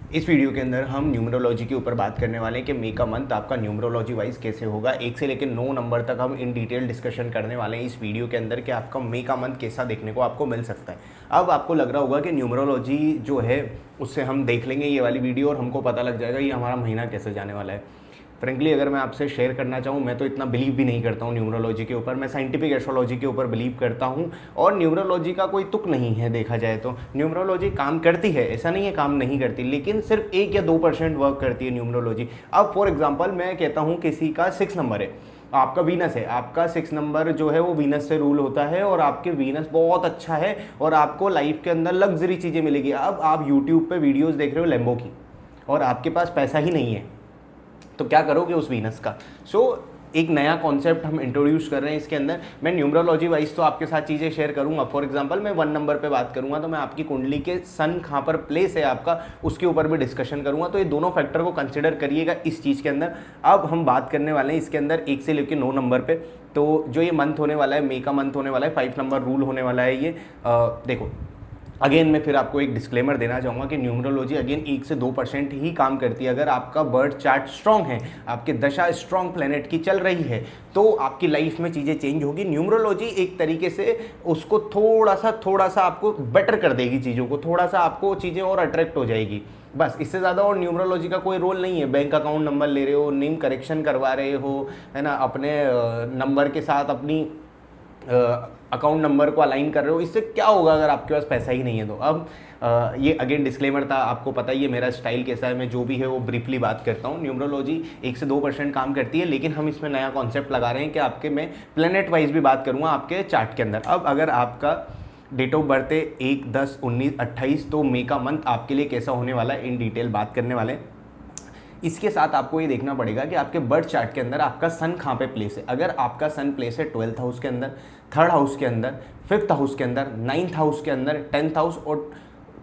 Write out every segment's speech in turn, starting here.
इस वीडियो के अंदर हम न्यूमरोलॉजी के ऊपर बात करने वाले हैं कि मई का मंथ आपका न्यूमरोलॉजी वाइज कैसे होगा। 1 से लेकर 9 नंबर तक हम इन डिटेल डिस्कशन करने वाले हैं इस वीडियो के अंदर कि आपका मई का मंथ कैसा देखने को आपको मिल सकता है। अब आपको लग रहा होगा कि न्यूमरोलॉजी जो है उससे हम देख लेंगे ये वाली वीडियो और हमको पता लग जाएगा ये हमारा महीना कैसे जाने वाला है। फ्रेंकली अगर मैं आपसे शेयर करना चाहूँ, मैं तो इतना बिलीव भी नहीं करता हूँ न्यूमरोलॉजी के ऊपर। मैं साइंटिफिक एस्ट्रोलॉजी के ऊपर बिलीव करता हूँ और न्यूमरोलॉजी का कोई तुक नहीं है। देखा जाए तो न्यूमरोलॉजी काम करती है, ऐसा नहीं है काम नहीं करती, लेकिन सिर्फ 1 या 2% वर्क करती है न्यूमरोलॉजी। अब फॉर एग्जांपल मैं कहता हूँ किसी का 6 नंबर है, आपका वीनस है, आपका 6 नंबर जो है वो वीनस से रूल होता है और आपके वीनस बहुत अच्छा है और आपको लाइफ के अंदर लग्जरी चीज़ें मिलेगी। अब आप यूट्यूब पे वीडियोस देख रहे हो लैम्बो की और आपके पास पैसा ही नहीं है, तो क्या करोगे उस वीनस का। एक नया कॉन्सेप्ट हम इंट्रोड्यूस कर रहे हैं इसके अंदर। मैं न्यूमरोलॉजी वाइज तो आपके साथ चीज़ें शेयर करूंगा। फॉर एग्जांपल मैं 1 नंबर पे बात करूंगा तो मैं आपकी कुंडली के सन कहाँ पर प्लेस है आपका, उसके ऊपर भी डिस्कशन करूंगा। तो ये दोनों फैक्टर को कंसिडर करिएगा इस चीज़ के अंदर। अब हम बात करने वाले हैं इसके अंदर 1 से लेकर 9 नंबर पे। तो जो ये मंथ होने वाला है, मई का मंथ होने वाला है, 5 नंबर रूल होने वाला है ये। देखो अगेन मैं फिर आपको एक डिस्क्लेमर देना चाहूँगा कि न्यूमरोलॉजी अगेन 1 से 2% ही काम करती है। अगर आपका बर्थ चार्ट स्ट्रॉन्ग है, आपके दशा स्ट्रॉन्ग प्लेनेट की चल रही है, तो आपकी लाइफ में चीज़ें चेंज होगी। न्यूमरोलॉजी एक तरीके से उसको थोड़ा सा आपको बेटर कर देगी, चीज़ों को थोड़ा सा आपको चीज़ें और अट्रैक्ट हो जाएगी, बस इससे ज़्यादा। और न्यूमरोलॉजी का कोई रोल नहीं है। बैंक अकाउंट नंबर ले रहे हो, नेम करेक्शन करवा रहे हो, है ना, अपने नंबर के साथ अपनी अकाउंट नंबर को अलाइन कर रहे हो, इससे क्या होगा अगर आपके पास पैसा ही नहीं है तो। अब ये अगेन डिस्क्लेमर था, आपको पता ही है मेरा स्टाइल कैसा है, मैं जो भी है वो ब्रीफली बात करता हूँ। न्यूमरोलॉजी 1 से 2% काम करती है, लेकिन हम इसमें नया कॉन्सेप्ट लगा रहे हैं कि आपके मैं प्लेनेट वाइज भी बात करूँगा आपके चार्ट के अंदर। अब अगर आपका डेट ऑफ बर्थ है 1, 10, 19, 28, तो मई का मंथ आपके लिए कैसा होने वाला है इन डिटेल बात करने वाले हैं। इसके साथ आपको ये देखना पड़ेगा कि आपके बर्थ चार्ट के अंदर आपका सन कहाँ पे प्लेस है। अगर आपका सन प्लेस है 12th हाउस के अंदर, 3rd हाउस के अंदर, 5th हाउस के अंदर, 9th हाउस के अंदर, 10th हाउस और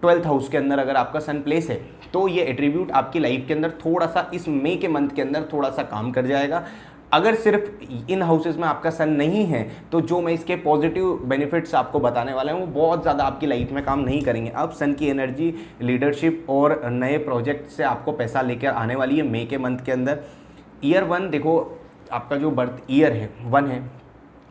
12th हाउस के अंदर अगर आपका सन प्लेस है, तो ये एट्रीब्यूट आपकी लाइफ के अंदर थोड़ा सा इस मई के मंथ के अंदर थोड़ा सा काम कर जाएगा। अगर सिर्फ इन हाउसेज में आपका सन नहीं है, तो जो मैं इसके पॉजिटिव बेनिफिट्स आपको बताने वाला हूँ वो बहुत ज़्यादा आपकी लाइफ में काम नहीं करेंगे। अब सन की एनर्जी लीडरशिप और नए प्रोजेक्ट से आपको पैसा लेकर आने वाली है मई के मंथ के अंदर। ईयर 1 देखो, आपका जो बर्थ ईयर है 1 है,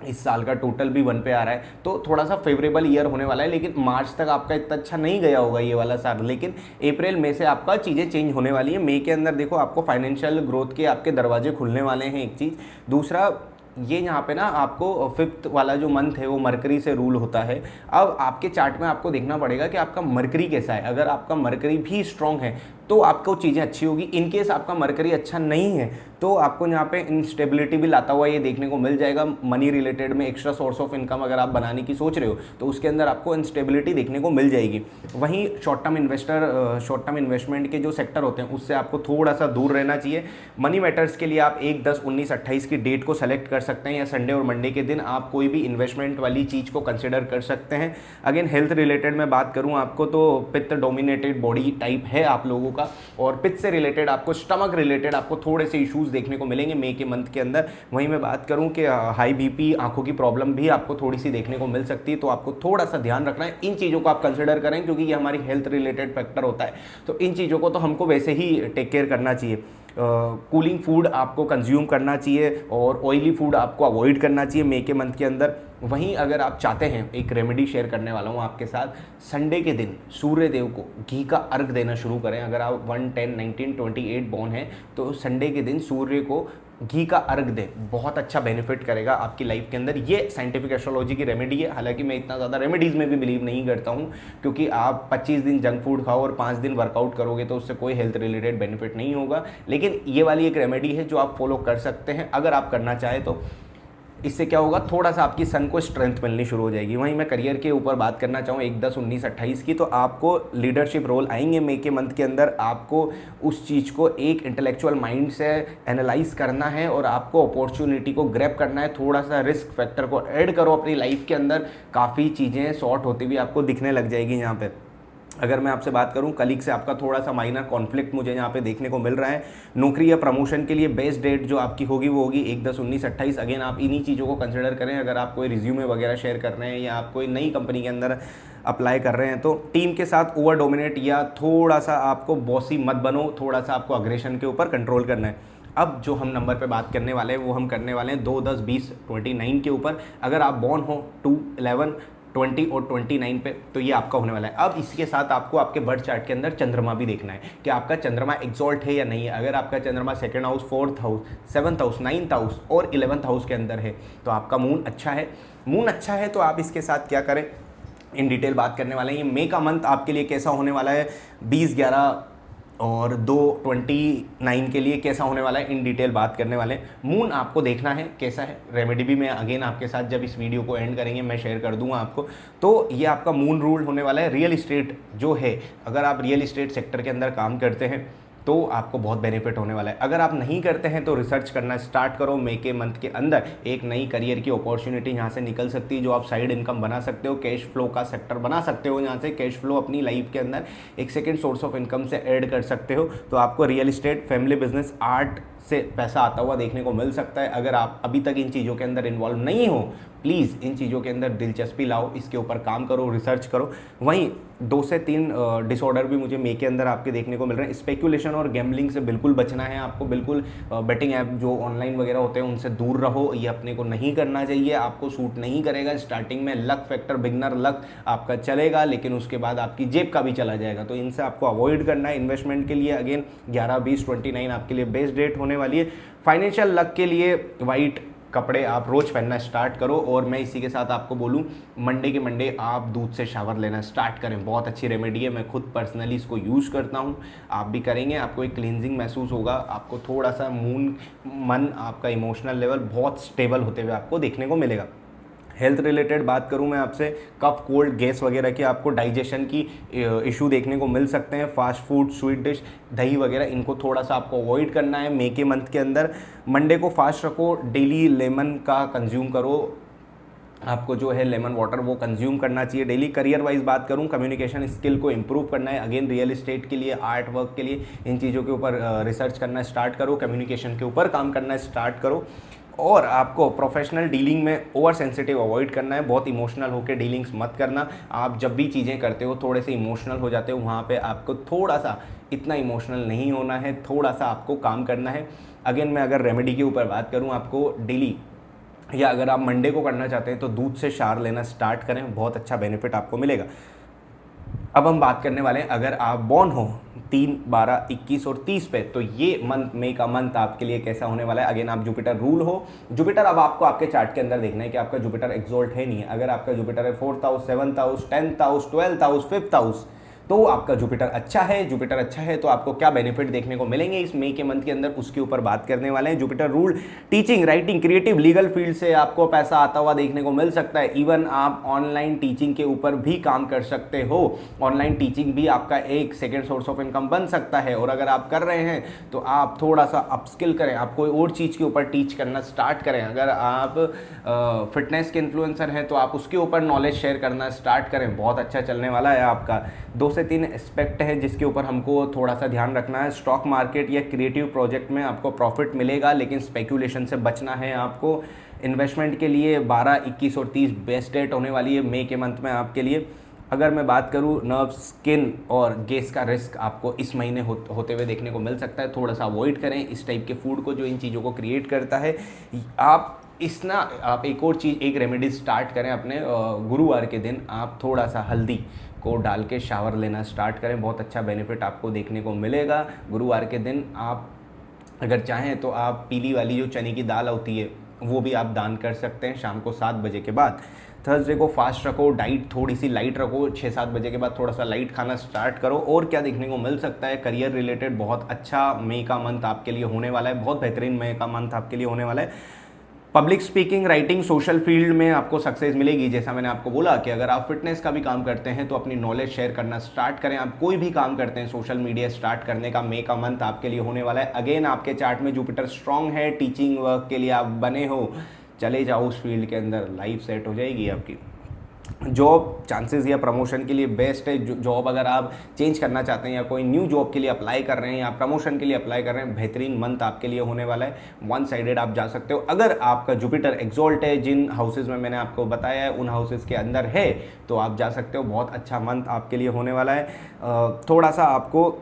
इस साल का टोटल भी 1 पे आ रहा है, तो थोड़ा सा फेवरेबल ईयर होने वाला है। लेकिन मार्च तक आपका इतना अच्छा नहीं गया होगा ये वाला साल, लेकिन अप्रैल मई से आपका चीज़ें चेंज होने वाली है। मई के अंदर देखो आपको फाइनेंशियल ग्रोथ के आपके दरवाजे खुलने वाले हैं, एक चीज़। दूसरा, ये यहाँ पे ना आपको 5th वाला जो मंथ है वो मरकरी से रूल होता है। अब आपके चार्ट में आपको देखना पड़ेगा कि आपका मरकरी कैसा है। अगर आपका मरकरी भी स्ट्रॉन्ग है तो आपको चीज़ें अच्छी होगी। इनकेस आपका मरकरी अच्छा नहीं है तो आपको यहाँ पे इंस्टेबिलिटी भी लाता हुआ ये देखने को मिल जाएगा। मनी रिलेटेड में एक्स्ट्रा सोर्स ऑफ इनकम अगर आप बनाने की सोच रहे हो तो उसके अंदर आपको इंस्टेबिलिटी देखने को मिल जाएगी। वहीं शॉर्ट टर्म इन्वेस्टमेंट के जो सेक्टर होते हैं उससे आपको थोड़ा सा दूर रहना चाहिए। मनी मैटर्स के लिए आप 1, 10, 19, 28 की डेट को सेलेक्ट कर सकते हैं, या संडे और मंडे के दिन आप कोई भी इन्वेस्टमेंट वाली चीज़ को कंसिडर कर सकते हैं। अगेन हेल्थ रिलेटेड मैं बात करूँ आपको तो पित्त डोमिनेटेड बॉडी टाइप है आप लोगों का, और पित्त से रिलेटेड आपको स्टमक रिलेटेड आपको थोड़े से इश्यूज देखने को मिलेंगे मई के मंथ के अंदर। वहीं मैं बात करूं कि हाई बीपी, आंखों की प्रॉब्लम भी आपको थोड़ी सी देखने को मिल सकती है, तो आपको थोड़ा सा ध्यान रखना है। इन चीज़ों को आप कंसिडर करें क्योंकि ये हमारी हेल्थ रिलेटेड फैक्टर होता है, तो इन चीज़ों को तो हमको वैसे ही टेक केयर करना चाहिए। कूलिंग फूड आपको कंज्यूम करना चाहिए और ऑयली फूड आपको अवॉइड करना चाहिए मई के मंथ के अंदर। वहीं अगर आप चाहते हैं, एक रेमेडी शेयर करने वाला हूँ आपके साथ, संडे के दिन सूर्य देव को घी का अर्घ देना शुरू करें। अगर आप 1, 10, 19, 28 बॉर्न हैं तो संडे के दिन सूर्य को घी का अर्घ दें, बहुत अच्छा बेनिफिट करेगा आपकी लाइफ के अंदर। ये साइंटिफिक एस्ट्रोलॉजी की रेमेडी है। हालांकि मैं इतना ज़्यादा रेमेडीज़ में भी बिलीव नहीं करता हूँ, क्योंकि आप 25 दिन जंक फूड खाओ और 5 दिन वर्कआउट करोगे तो उससे कोई हेल्थ रिलेटेड बेनिफिट नहीं होगा। लेकिन ये वाली एक रेमेडी है जो आप फॉलो कर सकते हैं अगर आप करना चाहें तो। इससे क्या होगा, थोड़ा सा आपकी सन को स्ट्रेंथ मिलनी शुरू हो जाएगी। वहीं मैं करियर के ऊपर बात करना चाहूँ 1, 10, 19, 28 की, तो आपको लीडरशिप रोल आएंगे मई के मंथ के अंदर। आपको उस चीज़ को एक इंटेलेक्चुअल माइंड से एनालाइज करना है और आपको अपॉर्चुनिटी को ग्रैब करना है। थोड़ा सा रिस्क फैक्टर को ऐड करो अपनी लाइफ के अंदर, काफ़ी चीज़ें सॉर्ट होती हुई आपको दिखने लग जाएगी यहाँ पर। अगर मैं आपसे बात करूं, कलीग से आपका थोड़ा सा माइनर कॉन्फ्लिक्ट मुझे यहाँ पे देखने को मिल रहा है। नौकरी या प्रमोशन के लिए बेस्ट डेट जो आपकी होगी वो होगी 1/10/1928। अगेन आप इन्हीं चीज़ों को कंसिडर करें अगर आप कोई रिज्यूमे वगैरह शेयर कर रहे हैं या आप कोई नई कंपनी के अंदर अप्लाई कर रहे हैं। तो टीम के साथ ओवर डोमिनेट या थोड़ा सा आपको बॉसी मत बनो, थोड़ा सा आपको अग्रेशन के ऊपर कंट्रोल करना है। अब जो हम नंबर पे बात करने वाले हैं वो हम करने वाले हैं 2, 10, 20, 29 के ऊपर। अगर आप बॉर्न हो 2, 11, 20 और 29 पे तो ये आपका होने वाला है। अब इसके साथ आपको आपके बर्थ चार्ट के अंदर चंद्रमा भी देखना है कि आपका चंद्रमा एक्सॉल्ट है या नहीं है। अगर आपका चंद्रमा 2nd house, 4th house, 7th house, 9th house और 11th हाउस के अंदर है तो आपका मून अच्छा है। मून अच्छा है तो आप इसके साथ क्या करें, इन डिटेल बात करने वाले हैं। ये मई का मंथ आपके लिए कैसा होने वाला है, 20, 11 और 2/29 के लिए कैसा होने वाला है, इन डिटेल बात करने वाले हैं। मून आपको देखना है कैसा है। रेमेडी भी मैं अगेन आपके साथ जब इस वीडियो को एंड करेंगे मैं शेयर कर दूंगा आपको। तो ये आपका मून रूल होने वाला है। रियल इस्टेट जो है, अगर आप रियल इस्टेट सेक्टर के अंदर काम करते हैं तो आपको बहुत बेनिफिट होने वाला है। अगर आप नहीं करते हैं तो रिसर्च करना स्टार्ट करो। मई के मंथ के अंदर एक नई करियर की अपॉर्चुनिटी यहाँ से निकल सकती है जो आप साइड इनकम बना सकते हो, कैश फ्लो का सेक्टर बना सकते हो। यहाँ से कैश फ्लो अपनी लाइफ के अंदर एक सेकेंड सोर्स ऑफ इनकम से ऐड कर सकते हो। तो आपको real estate, family business, art से पैसा आता हुआ देखने को मिल सकता है। अगर आप अभी तक इन चीज़ों के अंदर इन्वॉल्व नहीं हो, प्लीज़ इन चीज़ों के अंदर दिलचस्पी लाओ, इसके ऊपर काम करो, रिसर्च करो। वहीं 2 से 3 डिसऑर्डर भी मुझे मई के अंदर आपके देखने को मिल रहे हैं। स्पेकुलेशन और गैम्बलिंग से बिल्कुल बचना है आपको। बिल्कुल बेटिंग ऐप जो ऑनलाइन वगैरह होते हैं उनसे दूर रहो। ये अपने को नहीं करना चाहिए, आपको सूट नहीं करेगा। स्टार्टिंग में लक फैक्टर, बिगनर लक आपका चलेगा लेकिन उसके बाद आपकी जेब का भी चला जाएगा। तो इनसे आपको अवॉइड करना है। इन्वेस्टमेंट के लिए अगेन 11, 20, 29 आपके लिए बेस्ट डेट होने वाली है। फाइनेंशियल लक के लिए वाइट कपड़े आप रोज़ पहनना स्टार्ट करो। और मैं इसी के साथ आपको बोलूँ, मंडे के मंडे आप दूध से शावर लेना स्टार्ट करें। बहुत अच्छी रेमेडी है, मैं खुद पर्सनली इसको यूज़ करता हूँ। आप भी करेंगे, आपको एक क्लींजिंग महसूस होगा। आपको थोड़ा सा मन, आपका इमोशनल लेवल बहुत स्टेबल होते हुए आपको देखने को मिलेगा। हेल्थ रिलेटेड बात करूं मैं आपसे, कफ, कोल्ड, गैस वगैरह की आपको डाइजेशन की इशू देखने को मिल सकते हैं। फास्ट फूड, स्वीट डिश, दही वगैरह, इनको थोड़ा सा आपको अवॉइड करना है मई के मंथ के अंदर। मंडे को फास्ट रखो, डेली लेमन का कंज्यूम करो। आपको जो है लेमन वाटर वो कंज्यूम करना चाहिए डेली। करियर वाइज बात करूं, कम्युनिकेशन स्किल को इंप्रूव करना है। अगेन रियल एस्टेट के लिए, आर्ट वर्क के लिए इन चीज़ों के ऊपर रिसर्च करना स्टार्ट करो, कम्युनिकेशन के ऊपर काम करना स्टार्ट करो। और आपको प्रोफेशनल डीलिंग में ओवर सेंसिटिव अवॉइड करना है। बहुत इमोशनल होकर डीलिंग्स मत करना। आप जब भी चीज़ें करते हो थोड़े से इमोशनल हो जाते हो, वहाँ पे आपको थोड़ा सा इतना इमोशनल नहीं होना है, थोड़ा सा आपको काम करना है। अगेन मैं अगर रेमेडी के ऊपर बात करूँ, आपको डेली या अगर आप मंडे को करना चाहते हैं तो दूध से शावर लेना स्टार्ट करें, बहुत अच्छा बेनिफिट आपको मिलेगा। अब हम बात करने वाले हैं अगर आप बॉर्न हो 3, 12, 21 और 30 पे, तो ये मंथ, मई का मंथ आपके लिए कैसा होने वाला है। अगेन आप जुपिटर रूल हो। जुपिटर अब आपको आपके चार्ट के अंदर देखना है कि आपका जुपिटर एक्सॉल्ट है नहीं है। अगर आपका जुपिटर है 4th house, 7th house, 10th house, 12th house, 5th house, तो आपका जुपिटर अच्छा है। जुपिटर अच्छा है तो आपको क्या बेनिफिट देखने को मिलेंगे इस मई के मंथ के अंदर, उसके ऊपर बात करने वाले हैं। Jupiter rule teaching, writing, creative, legal field से आपको पैसा आता हुआ देखने को मिल सकता है। इवन आप ऑनलाइन टीचिंग के ऊपर भी काम कर सकते हो। ऑनलाइन टीचिंग भी आपका एक सेकेंड सोर्स ऑफ इनकम बन सकता है। और अगर आप कर रहे हैं तो आप थोड़ा सा अपस्किल करें, आप कोई और चीज़ के ऊपर टीच करना स्टार्ट करें। अगर आप फिटनेस के इन्फ्लुएंसर हैं तो आप उसके ऊपर नॉलेज शेयर करना स्टार्ट करें, बहुत अच्छा चलने वाला है आपका। 2 से 3 एस्पेक्ट है जिसके ऊपर हमको थोड़ा सा ध्यान रखना है। स्टॉक मार्केट या क्रिएटिव प्रोजेक्ट में आपको प्रॉफिट मिलेगा लेकिन स्पेकुलेशन से बचना है आपको। इन्वेस्टमेंट के लिए 12, 21 और 30 बेस्ट डेट होने वाली है मई के मंथ में आपके लिए। अगर मैं बात करूं, नर्व, स्किन और गैस का रिस्क आपको इस महीने होते हुए देखने को मिल सकता है। थोड़ा सा अवॉइड करें इस टाइप के फूड को जो इन चीज़ों को क्रिएट करता है। आप एक और चीज़, एक रेमेडी स्टार्ट करें अपने गुरुवार के दिन। आप थोड़ा सा हल्दी को डाल के शावर लेना स्टार्ट करें, बहुत अच्छा बेनिफिट आपको देखने को मिलेगा। गुरुवार के दिन आप अगर चाहें तो आप पीली वाली जो चने की दाल होती है वो भी आप दान कर सकते हैं शाम को 7 बजे के बाद। थर्सडे को फास्ट रखो, डाइट थोड़ी सी लाइट रखो, 6-7 बजे के बाद थोड़ा सा लाइट खाना स्टार्ट करो। और क्या देखने को मिल सकता है, करियर रिलेटेड बहुत अच्छा मई का मंथ आपके लिए होने वाला है, बहुत बेहतरीन मई का मंथ आपके लिए होने वाला है। Public speaking, writing, social field में आपको सक्सेस मिलेगी। जैसा मैंने आपको बोला कि अगर आप फिटनेस का भी काम करते हैं तो अपनी नॉलेज शेयर करना स्टार्ट करें। आप कोई भी काम करते हैं, सोशल मीडिया स्टार्ट करने का मई का मंथ आपके लिए होने वाला है। अगेन आपके चार्ट में जुपिटर स्ट्रांग है, टीचिंग वर्क के लिए आप बने हो, चले जाओ उस फील्ड के अंदर, लाइफ सेट हो जाएगी आपकी। जॉब चांसेस या प्रमोशन के लिए बेस्ट है। जॉब अगर आप चेंज करना चाहते हैं या कोई न्यू जॉब के लिए अप्लाई कर रहे हैं या प्रमोशन के लिए अप्लाई कर रहे हैं, बेहतरीन मंथ आपके लिए होने वाला है। वन साइडेड आप जा सकते हो। अगर आपका जुपिटर एक्सॉल्ट है, जिन हाउसेज में मैंने आपको बताया है उन हाउसेज के अंदर है, तो आप जा सकते हो। बहुत अच्छा मंथ आपके लिए होने वाला है। थोड़ा सा आपको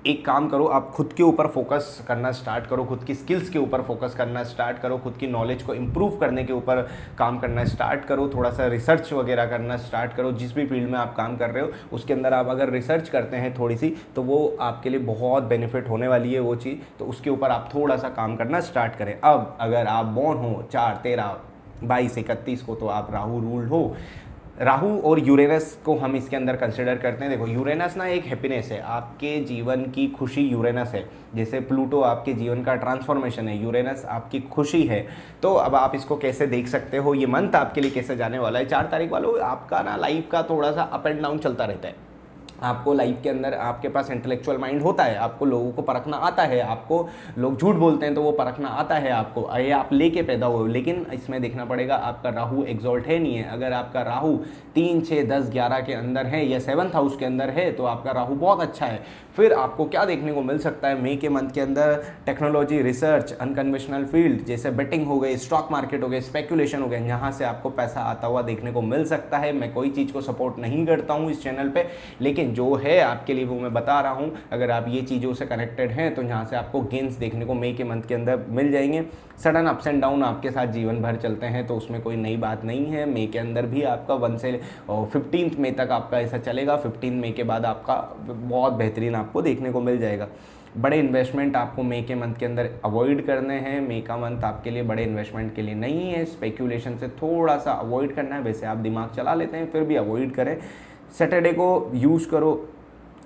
एक काम करो, आप खुद के ऊपर फोकस करना स्टार्ट करो, खुद की स्किल्स के ऊपर फोकस करना स्टार्ट करो, खुद की नॉलेज को इम्प्रूव करने के ऊपर काम करना स्टार्ट करो, थोड़ा सा रिसर्च वगैरह करना स्टार्ट करो। जिस भी फील्ड में आप काम कर रहे हो उसके अंदर आप अगर रिसर्च करते हैं थोड़ी सी, तो वो आपके लिए बहुत बेनिफिट होने वाली है वो चीज़, तो उसके ऊपर आप थोड़ा सा काम करना स्टार्ट करें। अब अगर आप बॉर्न हो 4, 13, 22, 31 को, तो आप राहु रूल्ड हो। राहु और यूरेनस को हम इसके अंदर कंसिडर करते हैं। देखो, यूरेनस ना एक हैप्पीनेस है, आपके जीवन की खुशी यूरेनस है। जैसे प्लूटो आपके जीवन का ट्रांसफॉर्मेशन है, यूरेनस आपकी खुशी है। तो अब आप इसको कैसे देख सकते हो, ये मंथ आपके लिए कैसे जाने वाला है। 4 तारीख वालों, आपका ना लाइफ का थोड़ा सा अप एंड डाउन चलता रहता है। आपको लाइफ के अंदर आपके पास इंटेलेक्चुअल माइंड होता है, आपको लोगों को परखना आता है, आपको लोग झूठ बोलते हैं तो वो परखना आता है आपको, ये आप लेके पैदा हुए हो। लेकिन इसमें देखना पड़ेगा आपका राहु एक्सॉल्ट है नहीं है। अगर आपका राहु 3, 6, 10, 11 के अंदर है या 7th हाउस के अंदर है, तो आपका राहु बहुत अच्छा है। फिर आपको क्या देखने को मिल सकता है मई के मंथ के अंदर, टेक्नोलॉजी, रिसर्च, अनकन्वेंशनल फील्ड जैसे बेटिंग हो गई, स्टॉक मार्केट हो गए, स्पेकुलेशन हो गए, यहाँ से आपको पैसा आता हुआ देखने को मिल सकता है। मैं कोई चीज़ को सपोर्ट नहीं करता हूँ इस चैनल पे, लेकिन जो है आपके लिए वो मैं बता रहा हूँ। अगर आप ये चीज़ों से कनेक्टेड हैं तो यहाँ से आपको गेन्स देखने को मई के मंथ के अंदर मिल जाएंगे। सडन अप्स एंड डाउन आपके साथ जीवन भर चलते हैं तो उसमें कोई नई बात नहीं है। मई के अंदर भी आपका 1 से 15 मई तक आपका ऐसा चलेगा। 15 मई के बाद आपका बहुत बेहतरीन आपको देखने को मिल जाएगा। बड़े इन्वेस्टमेंट आपको मई के मंथ के अंदर अवॉइड करने हैं। मई का मंथ आपके लिए बड़े इन्वेस्टमेंट के लिए नहीं है। स्पेक्यूलेशन से थोड़ा सा अवॉइड करना है। वैसे आप दिमाग चला लेते हैं, फिर भी अवॉइड करें। सैटरडे को यूज़ करो,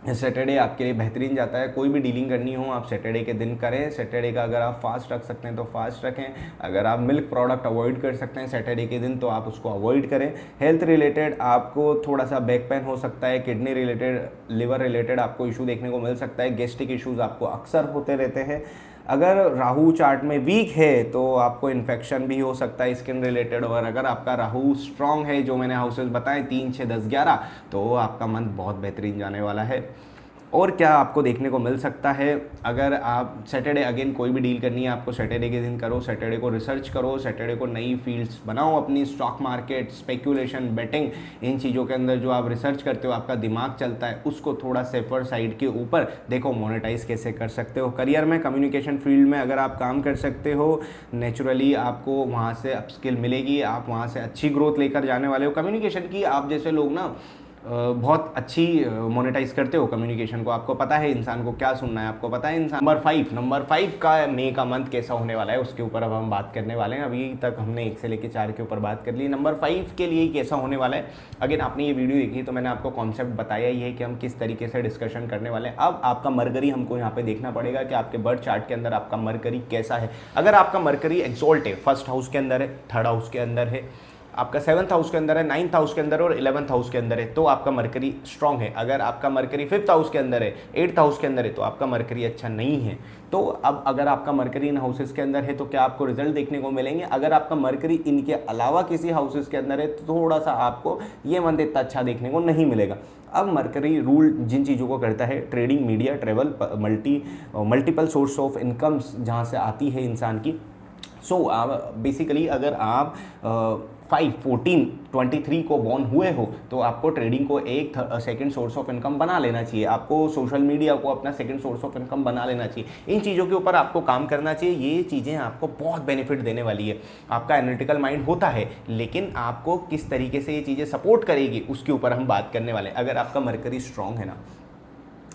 सैटरडे आपके लिए बेहतरीन जाता है। कोई भी डीलिंग करनी हो आप सैटरडे के दिन करें। सैटरडे का अगर आप फास्ट रख सकते हैं तो फास्ट रखें। अगर आप मिल्क प्रोडक्ट अवॉइड कर सकते हैं सैटरडे के दिन तो आप उसको अवॉइड करें। हेल्थ रिलेटेड आपको थोड़ा सा बैक पेन हो सकता है, किडनी रिलेटेड, लिवर रिलेटेड आपको इशू देखने को मिल सकता है। गैस्ट्रिक इशूज़ आपको अक्सर होते रहते हैं। अगर राहु चार्ट में वीक है तो आपको इन्फेक्शन भी हो सकता है स्किन रिलेटेड। और अगर आपका राहु स्ट्रांग है, जो मैंने हाउसेस बताए 3, 6, 10, 11, तो आपका मंथ बहुत बेहतरीन जाने वाला है। और क्या आपको देखने को मिल सकता है, अगर आप सैटरडे अगेन कोई भी डील करनी है आपको सैटरडे के दिन करो। सैटरडे को रिसर्च करो, सैटरडे को नई फील्ड्स बनाओ अपनी, स्टॉक मार्केट, स्पेक्यूलेशन, बेटिंग, इन चीज़ों के अंदर जो आप रिसर्च करते हो, आपका दिमाग चलता है, उसको थोड़ा सेफर साइड के ऊपर देखो मोनेटाइज कैसे कर सकते हो। करियर में, कम्युनिकेशन फील्ड में अगर आप काम कर सकते हो, नेचुरली आपको वहाँ से अपस्किल मिलेगी, आप वहाँ से अच्छी ग्रोथ लेकर जाने वाले हो। कम्युनिकेशन की आप जैसे लोग ना बहुत अच्छी मोनेटाइज करते हो कम्युनिकेशन को, आपको पता है इंसान को क्या सुनना है, आपको पता है इंसान। नंबर 5 का मई का मंथ कैसा होने वाला है उसके ऊपर अब हम बात करने वाले हैं। अभी तक हमने 1 से लेकर 4 के ऊपर बात कर ली। नंबर 5 के लिए कैसा होने वाला है, अगेन आपने ये वीडियो देखी तो मैंने आपको कॉन्सेप्ट बताया ही है कि हम किस तरीके से डिस्कशन करने वाले हैं। अब आपका मरकरी हमको यहाँ पे देखना पड़ेगा कि आपके बर्थ चार्ट के अंदर आपका मरकरी कैसा है। अगर आपका मरकरी एक्सॉल्ट है, 1st हाउस के अंदर है, 3rd हाउस के अंदर है, आपका 7th हाउस के अंदर है, 9th हाउस के अंदर है और 11th हाउस के अंदर है, तो आपका मरकरी स्ट्रांग है। अगर आपका मरकरी 5th हाउस के अंदर है, 8th हाउस के अंदर है, तो आपका मरकरी अच्छा नहीं है। तो अब अगर आपका मरकरी इन हाउसेस के अंदर है तो क्या आपको रिजल्ट देखने को मिलेंगे। अगर आपका मरकरी इनके अलावा किसी हाउसेस के अंदर है तो थोड़ा सा आपको ये मंथ इतना अच्छा देखने को नहीं मिलेगा। अब मरकरी रूल जिन चीज़ों को करता है, trading, media, travel, multiple source of incomes जहाँ से आती है इंसान की। सो बेसिकली अगर आप 5, 14, 23 को बॉर्न हुए हो तो आपको ट्रेडिंग को एक सेकंड सोर्स ऑफ इनकम बना लेना चाहिए। आपको सोशल मीडिया को अपना सेकंड सोर्स ऑफ इनकम बना लेना चाहिए। इन चीज़ों के ऊपर आपको काम करना चाहिए। ये चीज़ें आपको बहुत बेनिफिट देने वाली है। आपका एनालिटिकल माइंड होता है, लेकिन आपको किस तरीके से ये चीज़ें सपोर्ट करेगी उसके ऊपर हम बात करने वाले हैं। अगर आपका मरकरी स्ट्रांग है ना,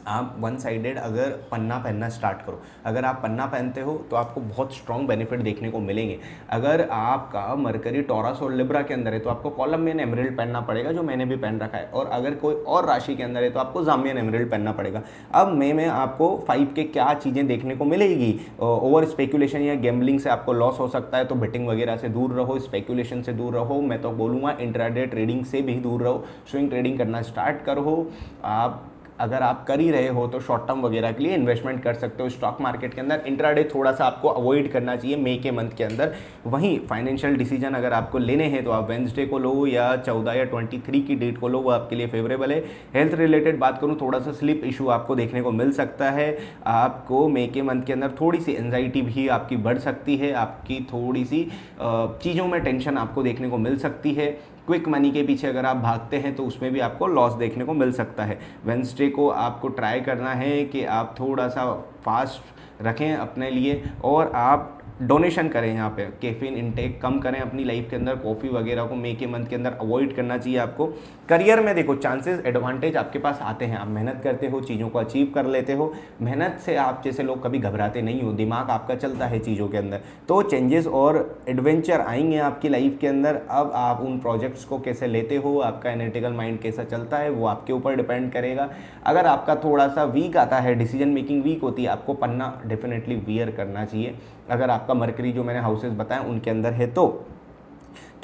आप 1 साइडेड अगर पन्ना पहनना स्टार्ट करो, अगर आप पन्ना पहनते हो तो आपको बहुत स्ट्रॉन्ग बेनिफिट देखने को मिलेंगे। अगर आपका मरकरी टॉरस और लिब्रा के अंदर है तो आपको कॉलम्बियन एमराल्ड पहनना पड़ेगा, जो मैंने भी पहन रखा है। और अगर कोई और राशि के अंदर है तो आपको जाम्बियन एमराल्ड पहनना पड़ेगा। अब मई में आपको 5 के क्या चीज़ें देखने को मिलेगी। ओवर स्पेकुलेशन या गैम्बलिंग से आपको लॉस हो सकता है, तो बेटिंग वगैरह से दूर रहो, स्पेकुलेशन से दूर रहो। मैं तो बोलूँगा इंट्राडे ट्रेडिंग से भी दूर रहो, स्विंग ट्रेडिंग करना स्टार्ट करो। आप अगर आप कर ही रहे हो तो शॉर्ट टर्म वगैरह के लिए इन्वेस्टमेंट कर सकते हो स्टॉक मार्केट के अंदर। इंट्राडे थोड़ा सा आपको अवॉइड करना चाहिए मई के मंथ के अंदर। वहीं फाइनेंशियल डिसीजन अगर आपको लेने हैं तो आप वेंसडे को लो या 14 या 23 की डेट को लो, वो आपके लिए फेवरेबल है। हेल्थ रिलेटेड बात करूँ, थोड़ा सा स्लीप इशू आपको देखने को मिल सकता है। आपको मई के मंथ के अंदर थोड़ी सी एंजाइटी भी आपकी बढ़ सकती है, आपकी थोड़ी सी चीज़ों में टेंशन आपको देखने को मिल सकती है। क्विक मनी के पीछे अगर आप भागते हैं तो उसमें भी आपको लॉस देखने को मिल सकता है। वेंसडे को आपको ट्राई करना है कि आप थोड़ा सा फास्ट रखें अपने लिए और आप डोनेशन करें। यहाँ पे कैफीन इनटेक कम करें अपनी लाइफ के अंदर, कॉफ़ी वगैरह को मई के मंथ के अंदर अवॉइड करना चाहिए आपको। करियर में देखो चांसेस एडवांटेज आपके पास आते हैं, आप मेहनत करते हो, चीज़ों को अचीव कर लेते हो। मेहनत से आप जैसे लोग कभी घबराते नहीं हो, दिमाग आपका चलता है चीज़ों के अंदर, तो चेंजेस और एडवेंचर आएंगे आपकी लाइफ के अंदर। अब आप उन प्रोजेक्ट्स को कैसे लेते हो, आपका एनालिटिकल माइंड कैसा चलता है, वो आपके ऊपर डिपेंड करेगा। अगर आपका थोड़ा सा वीक आता है, डिसीजन मेकिंग वीक होती है, आपको पन्ना डेफिनेटली वियर करना चाहिए। अगर आपका मरकरी जो मैंने हाउसेस बताए उनके अंदर है तो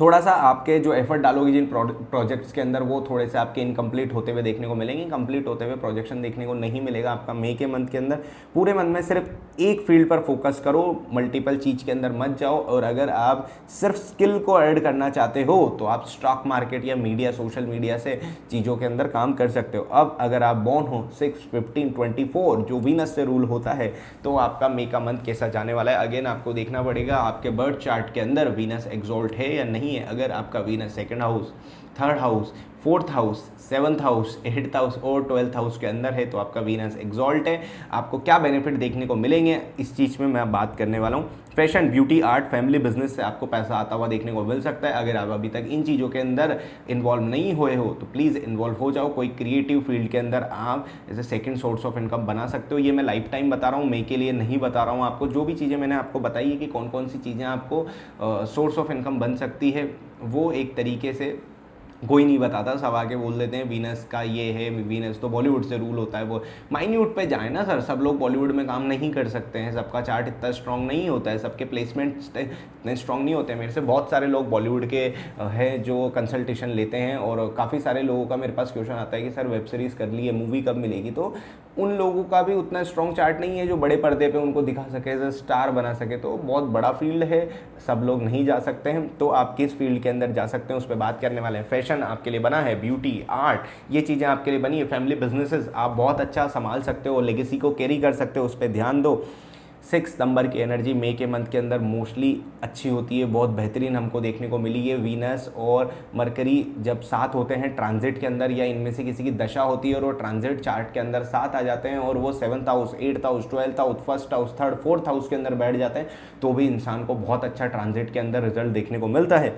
थोड़ा सा आपके जो एफर्ट डालोगे जिन प्रोजेक्ट्स के अंदर, वो थोड़े से आपके इनकम्प्लीट होते हुए देखने को मिलेंगे। कंप्लीट होते हुए प्रोजेक्शन देखने को नहीं मिलेगा आपका मई के मंथ के अंदर। पूरे मंथ में सिर्फ एक फील्ड पर फोकस करो, मल्टीपल चीज़ के अंदर मत जाओ। और अगर आप सिर्फ स्किल को ऐड करना चाहते हो तो आप स्टॉक मार्केट या मीडिया, सोशल मीडिया से चीज़ों के अंदर काम कर सकते हो। अब अगर आप बॉर्न हो 6, 15, 24 जो वीनस से रूल होता है, तो आपका मई का मंथ कैसा जाने वाला है। अगेन आपको देखना पड़ेगा आपके बर्थ चार्ट के अंदर वीनस एक्सॉल्ट है या नहीं है। अगर आपका Venus second house, third house, fourth house, seventh house, eighth house और 12th हाउस के अंदर है तो आपका वीनस एक्सॉल्ट है। आपको क्या बेनिफिट देखने को मिलेंगे इस चीज़ में मैं बात करने वाला हूँ। Fashion, beauty, art, family, business से आपको पैसा आता हुआ देखने को मिल सकता है। अगर आप अभी तक इन चीज़ों के अंदर इन्वॉल्व नहीं हुए हो तो प्लीज़ इन्वॉल्व हो जाओ। कोई क्रिएटिव फील्ड के अंदर आप as a second source of income बना सकते हो। ये मैं लाइफ टाइम बता रहा हूँ, मई के लिए नहीं बता रहा हूँ आपको। जो भी चीज़ें मैंने आपको बताई है कि कौन कौन सी चीज़ें आपको सोर्स ऑफ इनकम बन सकती है, वो एक तरीके से कोई नहीं बताता, सब आके बोल देते हैं वीनस का ये है, वीनस तो बॉलीवुड से रूल होता है। वो माइन्यूट पे जाए ना सर, सब लोग बॉलीवुड में काम नहीं कर सकते हैं, सबका चार्ट इतना स्ट्रॉन्ग नहीं होता है, सबके प्लेसमेंट्स इतने स्ट्रॉन्ग नहीं होते हैं। मेरे से बहुत सारे लोग बॉलीवुड के हैं जो कंसल्टेशन लेते हैं और काफ़ी सारे लोगों का मेरे पास क्वेश्चन आता है कि सर वेब सीरीज़ कर ली है, मूवी कब मिलेगी। तो उन लोगों का भी उतना स्ट्रॉन्ग चार्ट नहीं है जो बड़े पर्दे पे उनको दिखा सके, स्टार बना सके। तो बहुत बड़ा फील्ड है, सब लोग नहीं जा सकते हैं। तो आप किस फील्ड के अंदर जा सकते हैं उस पर बात करने वाले हैं। फैशन आपके लिए बना है, ब्यूटी, आर्ट, ये चीज़ें आपके लिए बनी है। फैमिली बिजनेसेस आप बहुत अच्छा संभाल सकते हो, लेगेसी को कैरी कर सकते हो, उस पर ध्यान दो। 6 नंबर की एनर्जी मई के मंथ के अंदर मोस्टली अच्छी होती है, बहुत बेहतरीन हमको देखने को मिली है। वीनस और मरकरी जब साथ होते हैं ट्रांजिट के अंदर या इनमें से किसी की दशा होती है और वो ट्रांजिट चार्ट के अंदर साथ आ जाते हैं और वो 7th house, 8th house, 12th house, first house, third, fourth house के अंदर बैठ जाते हैं, तो भी इंसान को बहुत अच्छा ट्रांजिट के अंदर रिजल्ट देखने को मिलता है।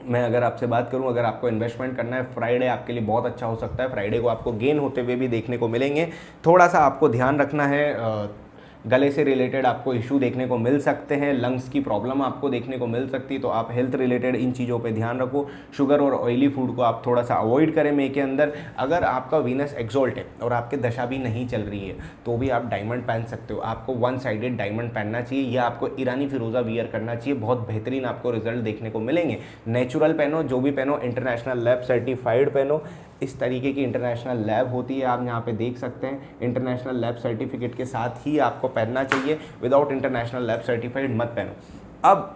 मैं अगर आपसे बात करूं, अगर आपको इन्वेस्टमेंट करना है, फ्राइडे आपके लिए बहुत अच्छा हो सकता है। फ्राइडे को आपको गेन होते हुए भी देखने को मिलेंगे। थोड़ा सा आपको ध्यान रखना है, गले से रिलेटेड आपको इशू देखने को मिल सकते हैं, लंग्स की प्रॉब्लम आपको देखने को मिल सकती है, तो आप हेल्थ रिलेटेड इन चीज़ों पे ध्यान रखो। शुगर और ऑयली फूड को आप थोड़ा सा अवॉइड करें मई के अंदर। अगर आपका वीनस एक्सॉल्ट है और आपके दशा भी नहीं चल रही है तो भी आप डायमंड पहन सकते हो। आपको 1 साइडेड डायमंड पहनना चाहिए या आपको ईरानी फिरोज़ा वियर करना चाहिए, बहुत बेहतरीन आपको रिजल्ट देखने को मिलेंगे। नेचुरल पहनो, जो भी पहनो, इंटरनेशनल लैब सर्टिफाइड पहनो। इस तरीके की इंटरनेशनल लैब होती है, आप यहाँ पे देख सकते हैं। इंटरनेशनल लैब सर्टिफिकेट के साथ ही आपको पहनना चाहिए, विदाउट इंटरनेशनल लैब सर्टिफाइड मत पहनो। अब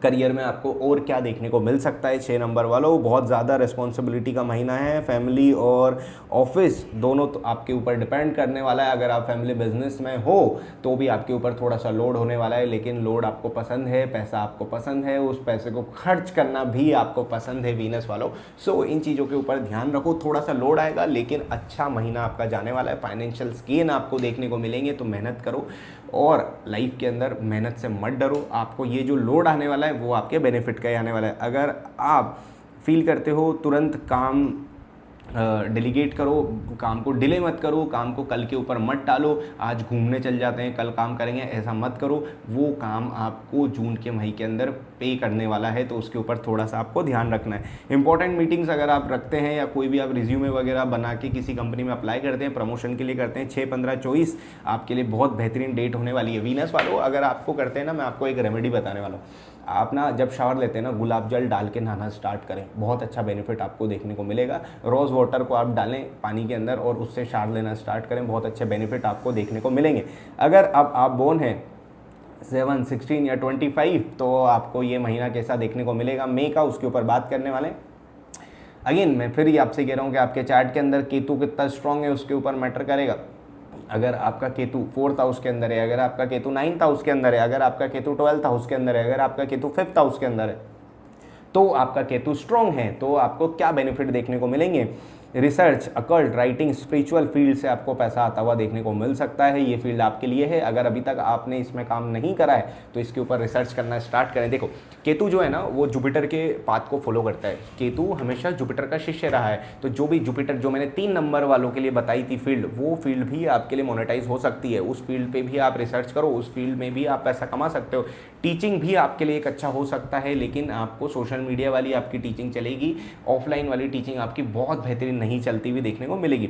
करियर में आपको और क्या देखने को मिल सकता है 6 नंबर वालों, बहुत ज़्यादा रिस्पॉन्सिबिलिटी का महीना है। फैमिली और ऑफिस दोनों तो आपके ऊपर डिपेंड करने वाला है। अगर आप फैमिली बिजनेस में हो तो भी आपके ऊपर थोड़ा सा लोड होने वाला है, लेकिन लोड आपको पसंद है, पैसा आपको पसंद है, उस पैसे को खर्च करना भी आपको पसंद है वीनस वालों। सो इन चीज़ों के ऊपर ध्यान रखो। थोड़ा सा लोड आएगा लेकिन अच्छा महीना आपका जाने वाला है। फाइनेंशियल गेन आपको देखने को मिलेंगे, तो मेहनत करो और लाइफ के अंदर मेहनत से मत डरो। आपको ये जो लोड आने वाला है वो आपके बेनिफिट का ही आने वाला है। अगर आप फील करते हो तुरंत काम डेलीगेट करो, काम को डिले मत करो, काम को कल के ऊपर मत टालो, आज घूमने चल जाते हैं कल काम करेंगे, ऐसा मत करो। वो काम आपको जून के महीने के अंदर पे करने वाला है, तो उसके ऊपर थोड़ा सा आपको ध्यान रखना है। इंपॉर्टेंट मीटिंग्स अगर आप रखते हैं या कोई भी आप रिज्यूमे वगैरह बना के किसी कंपनी में अप्लाई करते हैं, प्रमोशन के लिए करते हैं, 6, 15, 24 आपके लिए बहुत बेहतरीन डेट होने वाली है। वीनस वालों अगर आपको करते हैं ना, मैं आपको एक रेमेडी बताने वाला हूँ। आप ना जब शावर लेते हैं ना, गुलाब जल डाल के नहाना स्टार्ट करें, बहुत अच्छा बेनिफिट आपको देखने को मिलेगा। रोज़ वाटर को आप डालें पानी के अंदर और उससे शावर लेना स्टार्ट करें, बहुत अच्छे बेनिफिट आपको देखने को मिलेंगे। अगर अब आप बोर्न हैं 7, 16 या 25, तो आपको ये महीना कैसा देखने को मिलेगा मई का, उसके ऊपर बात करने वाले हैं। अगेन मैं फिर ये आपसे कह रहा हूँ कि आपके चार्ट के अंदर केतु कितना स्ट्रांग है उसके ऊपर मैटर करेगा। अगर आपका केतु 4th हाउस के अंदर है, अगर आपका केतु 9th हाउस के अंदर है, अगर आपका केतु 12th हाउस के अंदर है, अगर आपका केतु 5th हाउस के अंदर है, तो आपका केतु स्ट्रांग है, तो आपको क्या बेनिफिट देखने को मिलेंगे। Research, occult, writing, spiritual field से आपको पैसा आता हुआ देखने को मिल सकता है। ये फील्ड आपके लिए है। अगर अभी तक आपने इसमें काम नहीं करा है तो इसके ऊपर रिसर्च करना स्टार्ट करें। देखो केतु जो है ना, वो जुपिटर के पाथ को फॉलो करता है। केतु हमेशा जुपिटर का शिष्य रहा है, तो जो भी जुपिटर, जो मैंने 3 नंबर वालों के लिए बताई थी फील्ड, वो फील्ड भी आपके लिए मोनेटाइज हो सकती है। उस फील्ड पे भी आप रिसर्च करो, उस फील्ड में भी आप पैसा कमा सकते हो। टीचिंग भी आपके लिए एक अच्छा हो सकता है, लेकिन आपको सोशल मीडिया वाली आपकी टीचिंग चलेगी, ऑफलाइन वाली टीचिंग आपकी बहुत बेहतरीन नहीं चलती हुई देखने को मिलेगी।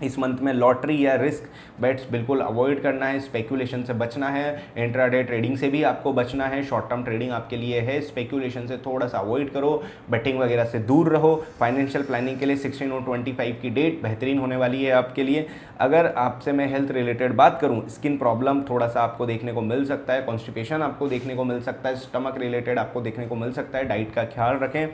इस मंथ में लॉटरी या रिस्क बेट्स बिल्कुल अवॉइड करना है, स्पेकुलेशन से बचना है, इंट्राडे ट्रेडिंग से भी आपको बचना है। शॉर्ट टर्म ट्रेडिंग आपके लिए है, स्पेकुलेशन से थोड़ा सा अवॉइड करो, बेटिंग वगैरह से दूर रहो। फाइनेंशियल प्लानिंग के लिए 16 और 25 की डेट बेहतरीन होने वाली है आपके लिए। अगर आपसे मैं हेल्थ रिलेटेड बात करूं, स्किन प्रॉब्लम थोड़ा सा आपको देखने को मिल सकता है, कॉन्स्टिपेशन आपको देखने को मिल सकता है, स्टमक रिलेटेड आपको देखने को मिल सकता है। डाइट का ख्याल रखें।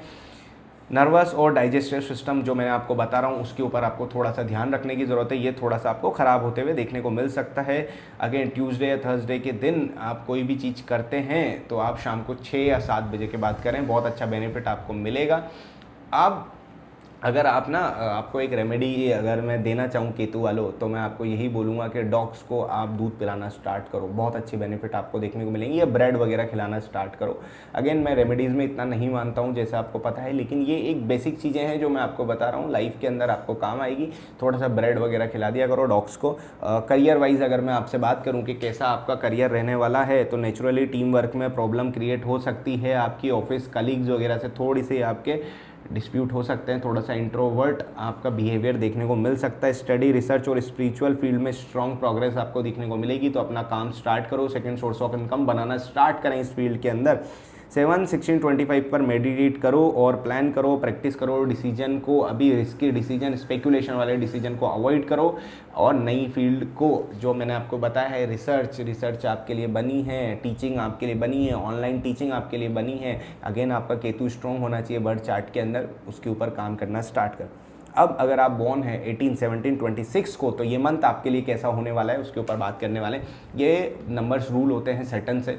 नर्वस और डाइजेस्टिव सिस्टम जो मैं आपको बता रहा हूँ उसके ऊपर आपको थोड़ा सा ध्यान रखने की ज़रूरत है, ये थोड़ा सा आपको ख़राब होते हुए देखने को मिल सकता है। अगेन ट्यूसडे या थर्सडे के दिन आप कोई भी चीज़ करते हैं तो आप शाम को 6 या 7 बजे के बाद करें, बहुत अच्छा बेनिफिट आपको मिलेगा। अब अगर आप ना, आपको एक रेमेडी अगर मैं देना चाहूँ केतु वालों, तो मैं आपको यही बोलूँगा कि डॉग्स को आप दूध पिलाना स्टार्ट करो, बहुत अच्छी बेनिफिट आपको देखने को मिलेंगी। या ब्रेड वगैरह खिलाना स्टार्ट करो। अगेन मैं रेमेडीज़ में इतना नहीं मानता हूँ जैसे आपको पता है, लेकिन ये एक बेसिक चीज़ें हैं जो मैं आपको बता रहा हूँ, लाइफ के अंदर आपको काम आएगी। थोड़ा सा ब्रेड वगैरह खिला दिया करो डॉग्स को। करियर वाइज अगर मैं आपसे बात करूँ कि कैसा आपका करियर रहने वाला है, तो नेचुरली टीम वर्क में प्रॉब्लम क्रिएट हो सकती है। आपकी ऑफिस कलीग्स वगैरह से थोड़ी सी आपके डिस्प्यूट हो सकते हैं, थोड़ा सा इंट्रोवर्ट आपका बिहेवियर देखने को मिल सकता है। स्टडी, रिसर्च और स्पिरिचुअल फील्ड में स्ट्रॉन्ग प्रोग्रेस आपको देखने को मिलेगी, तो अपना काम स्टार्ट करो, second source of income banana start करें इस फील्ड के अंदर। 7, 16, 25 पर मेडिटेट करो और प्लान करो, प्रैक्टिस करो। डिसीजन को, अभी रिस्की डिसीजन, स्पेकुलेशन वाले डिसीजन को अवॉइड करो। और नई फील्ड को, जो मैंने आपको बताया है, रिसर्च आपके लिए बनी है, टीचिंग आपके लिए बनी है, ऑनलाइन टीचिंग आपके लिए बनी है। अगेन आपका केतु स्ट्रॉन्ग होना चाहिए बर्थ चार्ट के अंदर, उसके ऊपर काम करना स्टार्ट कर। अब अगर आप बॉर्न है 18, 17, 26 को, तो ये मंथ आपके लिए कैसा होने वाला है उसके ऊपर बात करने वाले हैं। ये नंबर्स रूल होते हैं सैटर्न से।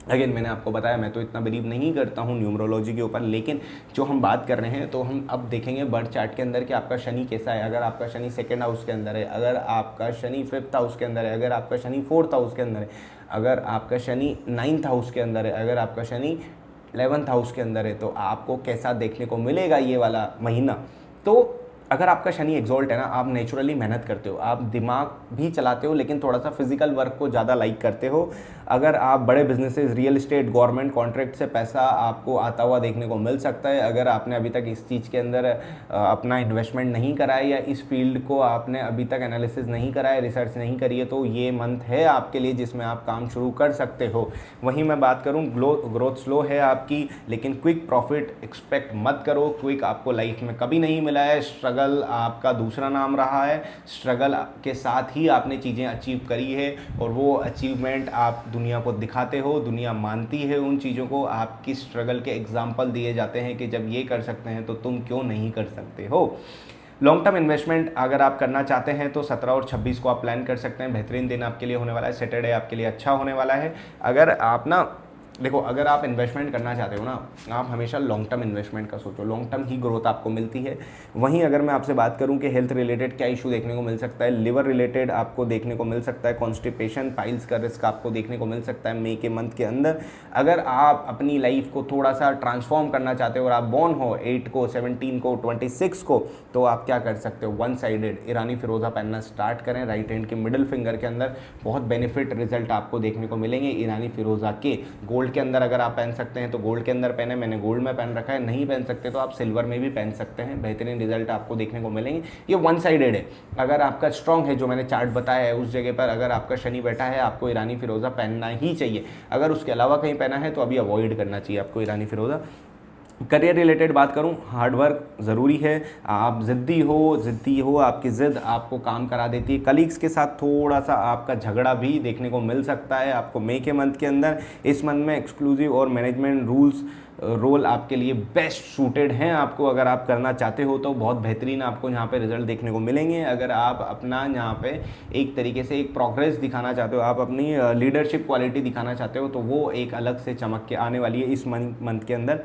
अगेन मैंने आपको बताया, मैं तो इतना बिलीव नहीं करता हूँ न्यूमरोलॉजी के ऊपर, लेकिन जो हम बात कर रहे हैं तो हम अब देखेंगे बर्थ चार्ट के अंदर कि आपका शनि कैसा है। अगर आपका शनि 2nd हाउस के अंदर है, अगर आपका शनि 5th हाउस के अंदर है, अगर आपका शनि 4th हाउस के अंदर है, अगर आपका शनि 9th हाउस के अंदर है, अगर आपका शनि 11th हाउस के अंदर है, तो आपको कैसा देखने को मिलेगा ये वाला महीना। तो अगर आपका शनि एग्जॉल्ट है ना, आप नेचुरली मेहनत करते हो, आप दिमाग भी चलाते हो, लेकिन थोड़ा सा फिजिकल वर्क को ज़्यादा लाइक करते हो। अगर आप बड़े businesses, real estate, government contract से पैसा आपको आता हुआ देखने को मिल सकता है। अगर आपने अभी तक इस चीज़ के अंदर अपना इन्वेस्टमेंट नहीं करा है, या इस फील्ड को आपने अभी तक एनालिसिस नहीं करा है, रिसर्च नहीं करी है, तो ये मंथ है आपके लिए जिसमें आप काम शुरू कर सकते हो। वहीं मैं बात करूँ, ग्रोथ स्लो है आपकी, लेकिन क्विक प्रॉफिट एक्सपेक्ट मत करो। क्विक आपको लाइफ में कभी नहीं मिला है, स्ट्रगल आपका दूसरा नाम रहा है। स्ट्रगल के साथ ही आपने चीज़ें अचीव करी है, और वो अचीवमेंट आप दुनिया को दिखाते हो, दुनिया मानती है उन चीज़ों को। आपकी स्ट्रगल के एग्जाम्पल दिए जाते हैं कि जब ये कर सकते हैं तो तुम क्यों नहीं कर सकते हो। लॉन्ग टर्म इन्वेस्टमेंट अगर आप करना चाहते हैं तो 17 और 26 को आप प्लान कर सकते हैं। बेहतरीन दिन आपके लिए होने वाला है, सैटरडे आपके लिए अच्छा होने वाला है। अगर आप ना, देखो अगर आप इन्वेस्टमेंट करना चाहते हो ना, आप हमेशा लॉन्ग टर्म इन्वेस्टमेंट का सोचो, लॉन्ग टर्म ही ग्रोथ आपको मिलती है। वहीं अगर मैं आपसे बात करूं कि हेल्थ रिलेटेड क्या इशू देखने को मिल सकता है, लिवर रिलेटेड आपको देखने को मिल सकता है, कॉन्स्टिपेशन, पाइल्स का रिस्क आपको देखने को मिल सकता है मई के मंथ के अंदर। अगर आप अपनी लाइफ को थोड़ा सा ट्रांसफॉर्म करना चाहते हो और आप बॉर्न हो 8 को, 17 को, 26 को, तो आप क्या कर सकते हो, 1 साइडेड ईरानी फिरोज़ा पहनना स्टार्ट करें राइट हैंड के मिडिल फिंगर के अंदर। बहुत बेनिफिट रिजल्ट आपको देखने को मिलेंगे ईरानी फिरोज़ा के। गोल्ड के अंदर अगर आप पहन सकते हैं तो गोल्ड के अंदर पहने, मैंने गोल्ड में पहन रखा है। नहीं पहन सकते तो आप सिल्वर में भी पहन सकते हैं, बेहतरीन रिजल्ट आपको देखने को मिलेंगे। ये वन साइडेड है। अगर आपका स्ट्रॉन्ग है, जो मैंने चार्ट बताया है, उस जगह पर अगर आपका शनि बैठा है, आपको ईरानी फिरोज़ा पहनना ही चाहिए। अगर उसके अलावा कहीं पहना है तो अभी अवॉइड करना चाहिए आपको ईरानी फिरोज़ा। करियर रिलेटेड बात करूं, हार्डवर्क ज़रूरी है। आप ज़िद्दी हो, आपकी ज़िद आपको काम करा देती है। कलीग्स के साथ थोड़ा सा आपका झगड़ा भी देखने को मिल सकता है आपको मई के मंथ के अंदर। इस मंथ में एक्सक्लूसिव और मैनेजमेंट रोल आपके लिए बेस्ट सूटेड हैं। आपको अगर आप करना चाहते हो तो बहुत बेहतरीन आपको यहाँ पे रिजल्ट देखने को मिलेंगे। अगर आप अपना यहाँ पे एक तरीके से एक प्रोग्रेस दिखाना चाहते हो, आप अपनी लीडरशिप क्वालिटी दिखाना चाहते हो, तो वो एक अलग से चमक के आने वाली है इस मंथ के अंदर।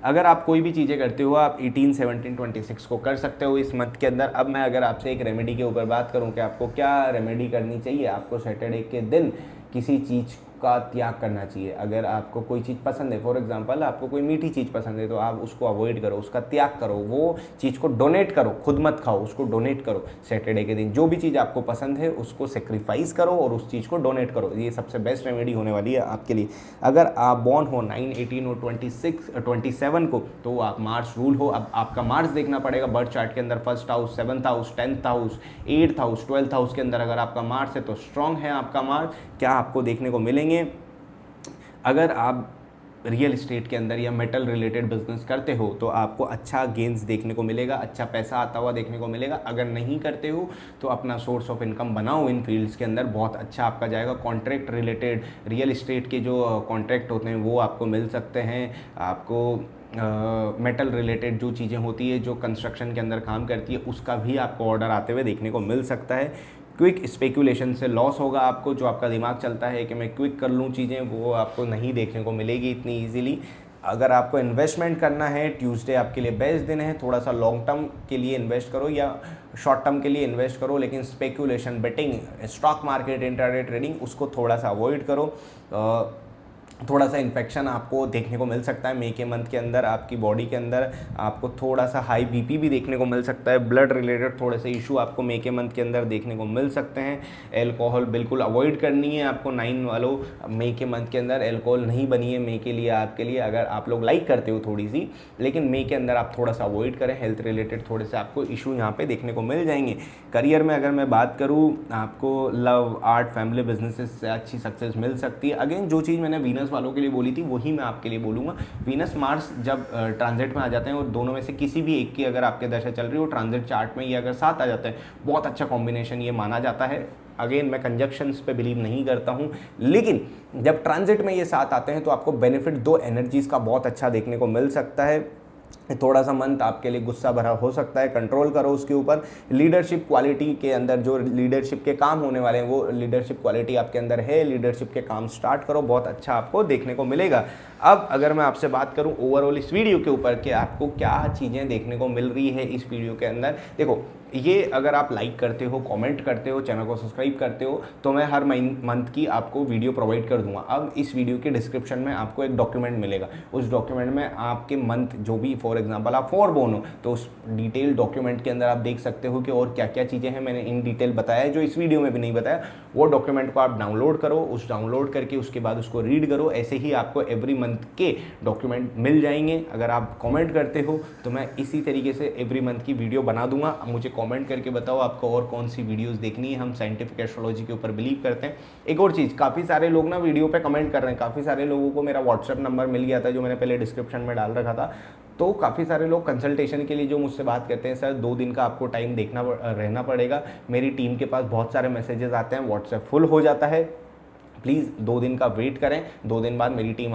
अगर आप कोई भी चीज़ें करते हो, आप 18, 17, 26 को कर सकते हो इस मंथ के अंदर। अब मैं अगर आपसे एक रेमेडी के ऊपर बात करूं कि आपको क्या रेमेडी करनी चाहिए, आपको सैटरडे के दिन किसी चीज़ का त्याग करना चाहिए। अगर आपको कोई चीज़ पसंद है, फॉर एग्जांपल आपको कोई मीठी चीज़ पसंद है, तो आप उसको अवॉइड करो, उसका त्याग करो, वो चीज़ को डोनेट करो, खुद मत खाओ, उसको डोनेट करो। सैटरडे के दिन जो भी चीज़ आपको पसंद है उसको सेक्रीफाइस करो और उस चीज़ को डोनेट करो। ये सबसे बेस्ट रेमेडी होने वाली है आपके लिए। अगर आप बॉर्न हो 9, 18 और 26, 27 को, तो आप मार्स रूल हो। अब आपका मार्स देखना पड़ेगा बर्थ चार्ट के अंदर, 1st house, 7th house, 10th house, 8th house, 12th house के अंदर अगर आपका मार्स है तो स्ट्रांग है आपका मार्स। क्या आपको देखने को मिलेंगे, अगर आप रियल इस्टेट के अंदर या मेटल रिलेटेड बिजनेस करते हो तो आपको अच्छा गेंस देखने को मिलेगा, अच्छा पैसा आता हुआ देखने को मिलेगा। अगर नहीं करते हो तो अपना सोर्स ऑफ इनकम बनाओ इन फील्ड्स के अंदर, बहुत अच्छा आपका जाएगा। कॉन्ट्रैक्ट रिलेटेड, रियल इस्टेट के जो कॉन्ट्रैक्ट होते हैं वो आपको मिल सकते हैं। आपको मेटल रिलेटेड जो चीज़ें होती है, जो कंस्ट्रक्शन के अंदर काम करती है, उसका भी आपको ऑर्डर आते हुए देखने को मिल सकता है। क्विक स्पेकुलेशन से लॉस होगा आपको, जो आपका दिमाग चलता है कि मैं क्विक कर लूँ चीज़ें, वो आपको नहीं देखने को मिलेगी इतनी ईजीली। अगर आपको इन्वेस्टमेंट करना है, ट्यूसडे आपके लिए बेस्ट दिन है। थोड़ा सा लॉन्ग टर्म के लिए इन्वेस्ट करो या शॉर्ट टर्म के लिए इन्वेस्ट करो, लेकिन speculation, betting, stock market, intraday trading, उसको थोड़ा सा अवॉइड करो। थोड़ा सा इन्फेक्शन आपको देखने को मिल सकता है मई के मंथ के अंदर। आपकी बॉडी के अंदर आपको थोड़ा सा हाई बीपी भी देखने को मिल सकता है। ब्लड रिलेटेड थोड़े से इशू आपको मई के मंथ के अंदर देखने को मिल सकते हैं। एल्कोहल बिल्कुल अवॉइड करनी है आपको 9 वालों। मई के मंथ के अंदर एल्कोहल नहीं बनी है मई के लिए आपके लिए। अगर आप लोग लाइक करते हो थोड़ी सी, लेकिन मई के अंदर आप थोड़ा सा अवॉइड करें। हेल्थ रिलेटेड थोड़े से आपको इशू यहाँ पे देखने को मिल जाएंगे। करियर में अगर मैं बात करूँ, आपको लव, आर्ट, फैमिली, बिजनेसेस से अच्छी सक्सेस मिल सकती है। अगेन जो चीज़ मैंने वीनस वालों के लिए बोली थी वही मैं आपके लिए बोलूँगा। वीनस मार्स जब ट्रांजिट में आ जाते हैं, और दोनों में से किसी भी एक की अगर आपके दशा चल रही हो ट्रांजिट चार्ट में, ये अगर साथ आ जाते हैं, बहुत अच्छा कॉम्बिनेशन ये माना जाता है। अगेन मैं कंजक्शंस पे बिलीव नहीं करता हूँ, लेकिन जब ट्रांजिट में ये साथ आते हैं तो आपको बेनिफिट दो एनर्जीज़ का बहुत अच्छा देखने को मिल सकता है। थोड़ा सा मंथ आपके लिए गुस्सा भरा हो सकता है, कंट्रोल करो उसके ऊपर। लीडरशिप क्वालिटी के अंदर जो लीडरशिप के काम होने वाले हैं, वो लीडरशिप क्वालिटी आपके अंदर है, लीडरशिप के काम स्टार्ट करो, बहुत अच्छा आपको देखने को मिलेगा। अब अगर मैं आपसे बात करूं ओवरऑल इस वीडियो के ऊपर कि आपको क्या चीज़ें देखने को मिल रही है इस वीडियो के अंदर, देखो ये अगर आप लाइक करते हो, कमेंट करते हो, चैनल को सब्सक्राइब करते हो, तो मैं हर मंथ की आपको वीडियो प्रोवाइड कर दूंगा। अब इस वीडियो के डिस्क्रिप्शन में आपको एक डॉक्यूमेंट मिलेगा। उस डॉक्यूमेंट में आपके मंथ जो भी, फॉर एग्जांपल आप 4 बोर्न हो, तो उस डिटेल डॉक्यूमेंट के अंदर आप देख सकते हो कि और क्या क्या चीज़ें हैं, मैंने इन डिटेल बताया है जो इस वीडियो में भी नहीं बताया। वो डॉक्यूमेंट को आप डाउनलोड करो, उस डाउनलोड करके उसके बाद उसको रीड करो। ऐसे ही आपको एवरी मंथ के डॉक्यूमेंट मिल जाएंगे। अगर आप कमेंट करते हो तो मैं इसी तरीके से एवरी मंथ की वीडियो बना दूंगा। मुझे कमेंट करके बताओ आपको और कौन सी वीडियोस देखनी है। हम साइंटिफिक एस्ट्रोलॉजी के ऊपर बिलीव करते हैं। एक और चीज़, काफ़ी सारे लोग ना वीडियो पे कमेंट कर रहे हैं। काफ़ी सारे लोगों को मेरा व्हाट्सएप नंबर मिल गया था जो मैंने पहले डिस्क्रिप्शन में डाल रखा था। तो काफ़ी सारे लोग कंसल्टेशन के लिए जो मुझसे बात करते हैं, सर 2 दिन का आपको टाइम रहना पड़ेगा। मेरी टीम के पास बहुत सारे मैसेजेस आते हैं, व्हाट्सएप फुल हो जाता है। प्लीज़ 2 दिन का वेट करें, 2 दिन बाद मेरी टीम